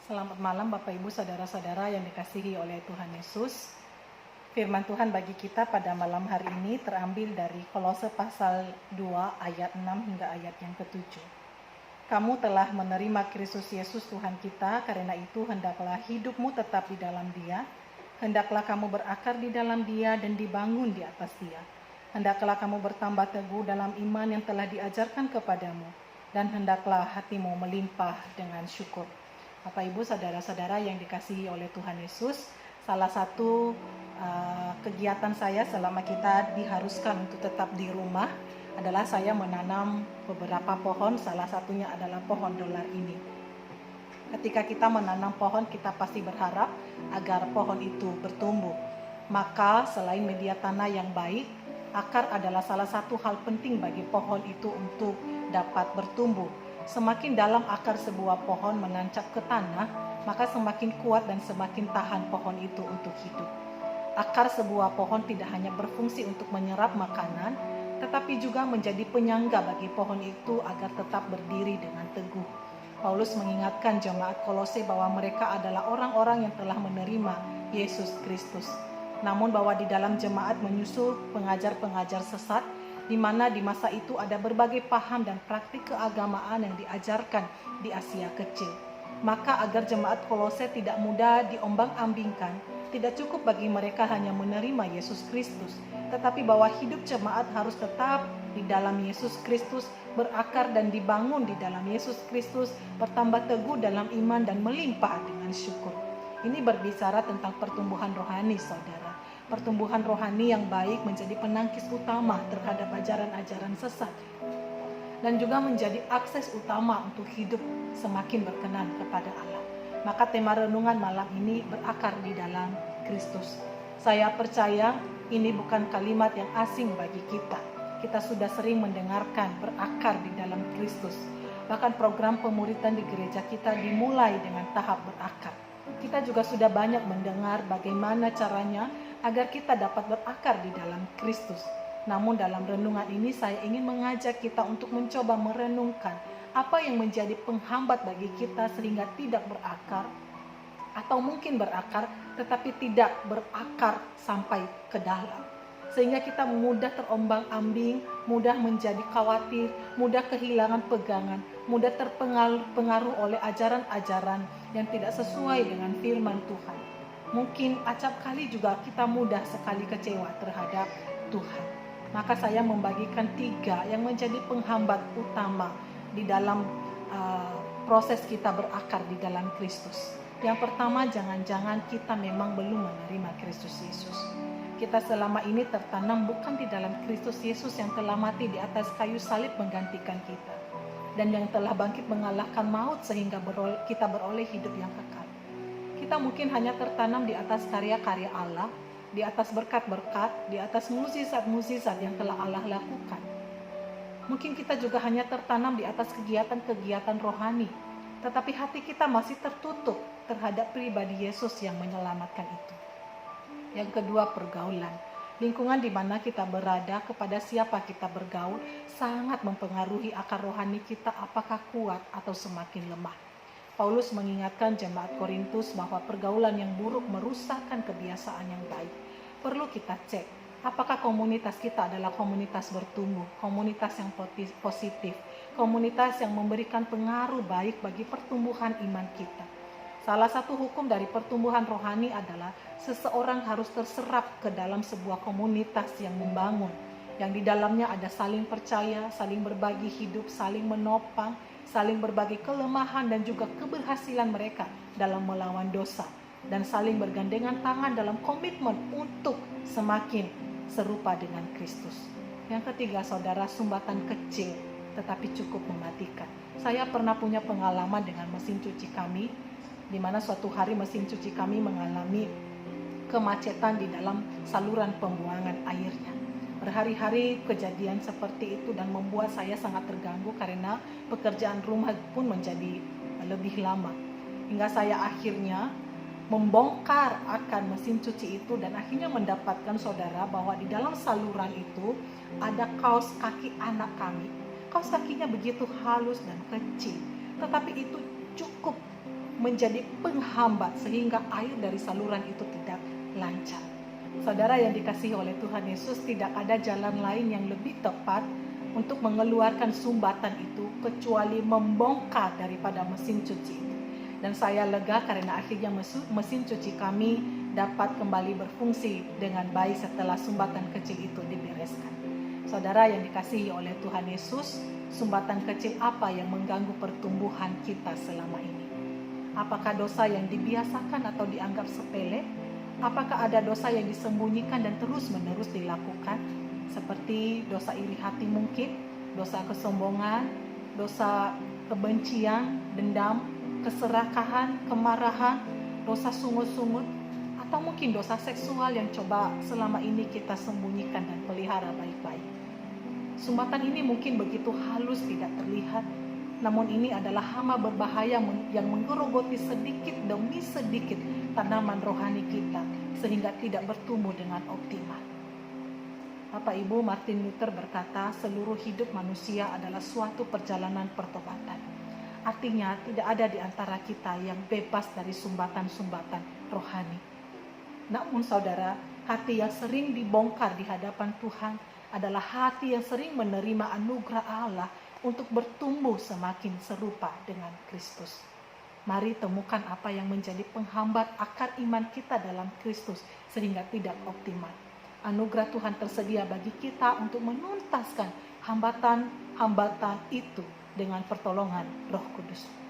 Selamat malam Bapak Ibu Saudara-saudara yang dikasihi oleh Tuhan Yesus. Firman Tuhan bagi kita pada malam hari ini terambil dari Kolose pasal 2 ayat 6 hingga ayat yang ke-7. Kamu telah menerima Kristus Yesus Tuhan kita, karena itu hendaklah hidupmu tetap di dalam Dia. Hendaklah kamu berakar di dalam Dia dan dibangun di atas Dia. Hendaklah kamu bertambah teguh dalam iman yang telah diajarkan kepadamu, dan hendaklah hatimu melimpah dengan syukur. Bapak Ibu Saudara-saudara yang dikasihi oleh Tuhan Yesus, salah satu kegiatan saya selama kita diharuskan untuk tetap di rumah adalah saya menanam beberapa pohon, salah satunya adalah pohon dolar ini. Ketika kita menanam pohon, kita pasti berharap agar pohon itu bertumbuh. Maka selain media tanah yang baik, akar adalah salah satu hal penting bagi pohon itu untuk dapat bertumbuh. Semakin dalam akar sebuah pohon menancap ke tanah, maka semakin kuat dan semakin tahan pohon itu untuk hidup. Akar sebuah pohon tidak hanya berfungsi untuk menyerap makanan, tetapi juga menjadi penyangga bagi pohon itu agar tetap berdiri dengan teguh. Paulus mengingatkan jemaat Kolose bahwa mereka adalah orang-orang yang telah menerima Yesus Kristus. Namun bahwa di dalam jemaat menyusul pengajar-pengajar sesat, di mana di masa itu ada berbagai paham dan praktik keagamaan yang diajarkan di Asia Kecil. Maka agar jemaat Kolose tidak mudah diombang-ambingkan, tidak cukup bagi mereka hanya menerima Yesus Kristus, tetapi bahwa hidup jemaat harus tetap di dalam Yesus Kristus, berakar dan dibangun di dalam Yesus Kristus, bertambah teguh dalam iman dan melimpah dengan syukur. Ini berbicara tentang pertumbuhan rohani, saudara. Pertumbuhan rohani yang baik menjadi penangkis utama terhadap ajaran-ajaran sesat dan juga menjadi akses utama untuk hidup semakin berkenan kepada Allah. Maka tema renungan malam ini berakar di dalam Kristus. Saya percaya ini bukan kalimat yang asing bagi kita. Kita sudah sering mendengarkan berakar di dalam Kristus. Bahkan program pemuridan di gereja kita dimulai dengan tahap berakar. Kita juga sudah banyak mendengar bagaimana caranya agar kita dapat berakar di dalam Kristus. Namun dalam renungan ini saya ingin mengajak kita untuk mencoba merenungkan apa yang menjadi penghambat bagi kita sehingga tidak berakar, atau mungkin berakar tetapi tidak berakar sampai ke dalam. Sehingga kita mudah terombang-ambing, mudah menjadi khawatir, mudah kehilangan pegangan, mudah terpengaruh oleh ajaran-ajaran yang tidak sesuai dengan firman Tuhan. Mungkin acap kali juga kita mudah sekali kecewa terhadap Tuhan. Maka saya membagikan 3 yang menjadi penghambat utama di dalam proses kita berakar di dalam Kristus. Yang pertama, jangan-jangan kita memang belum menerima Kristus Yesus. Kita selama ini tertanam bukan di dalam Kristus Yesus yang telah mati di atas kayu salib menggantikan kita, dan yang telah bangkit mengalahkan maut sehingga kita beroleh hidup yang kekal. Kita mungkin hanya tertanam di atas karya-karya Allah, di atas berkat-berkat, di atas mukjizat-mukjizat yang telah Allah lakukan. Mungkin kita juga hanya tertanam di atas kegiatan-kegiatan rohani, tetapi hati kita masih tertutup terhadap pribadi Yesus yang menyelamatkan itu. Yang kedua, pergaulan. Lingkungan di mana kita berada, kepada siapa kita bergaul, sangat mempengaruhi akar rohani kita apakah kuat atau semakin lemah. Paulus mengingatkan jemaat Korintus bahwa pergaulan yang buruk merusakkan kebiasaan yang baik. Perlu kita cek, apakah komunitas kita adalah komunitas bertumbuh, komunitas yang positif, komunitas yang memberikan pengaruh baik bagi pertumbuhan iman kita. Salah satu hukum dari pertumbuhan rohani adalah seseorang harus terserap ke dalam sebuah komunitas yang membangun, yang di dalamnya ada saling percaya, saling berbagi hidup, saling menopang, saling berbagi kelemahan dan juga keberhasilan mereka dalam melawan dosa, dan saling bergandengan tangan dalam komitmen untuk semakin serupa dengan Kristus. Yang ketiga, saudara, sumbatan kecil tetapi cukup mematikan. Saya pernah punya pengalaman dengan mesin cuci kami, di mana suatu hari mesin cuci kami mengalami kemacetan di dalam saluran pembuangan airnya. Berhari-hari kejadian seperti itu dan membuat saya sangat terganggu karena pekerjaan rumah pun menjadi lebih lama. Hingga saya akhirnya membongkar akan mesin cuci itu dan akhirnya mendapatkan, saudara, bahwa di dalam saluran itu ada kaos kaki anak kami. Kaos kakinya begitu halus dan kecil, tetapi itu cukup menjadi penghambat sehingga air dari saluran itu tidak lancar. Saudara yang dikasihi oleh Tuhan Yesus, tidak ada jalan lain yang lebih tepat untuk mengeluarkan sumbatan itu kecuali membongkar daripada mesin cuci itu. Dan saya lega karena akhirnya mesin cuci kami dapat kembali berfungsi dengan baik setelah sumbatan kecil itu dibereskan. Saudara yang dikasihi oleh Tuhan Yesus, sumbatan kecil apa yang mengganggu pertumbuhan kita selama ini? Apakah dosa yang dibiasakan atau dianggap sepele? Apakah ada dosa yang disembunyikan dan terus-menerus dilakukan? Seperti dosa iri hati mungkin, dosa kesombongan, dosa kebencian, dendam, keserakahan, kemarahan, dosa sungut-sungut, atau mungkin dosa seksual yang coba selama ini kita sembunyikan dan pelihara baik-baik. Sumbatan ini mungkin begitu halus tidak terlihat, namun ini adalah hama berbahaya yang menggerogoti sedikit demi sedikit tanaman rohani kita sehingga tidak bertumbuh dengan optimal. Bapak Ibu, Martin Luther berkata, seluruh hidup manusia adalah suatu perjalanan pertobatan. Artinya tidak ada di antara kita yang bebas dari sumbatan-sumbatan rohani. Namun saudara, hati yang sering dibongkar di hadapan Tuhan adalah hati yang sering menerima anugerah Allah untuk bertumbuh semakin serupa dengan Kristus. Mari temukan apa yang menjadi penghambat akar iman kita dalam Kristus sehingga tidak optimal. Anugerah Tuhan tersedia bagi kita untuk menuntaskan hambatan-hambatan itu dengan pertolongan Roh Kudus.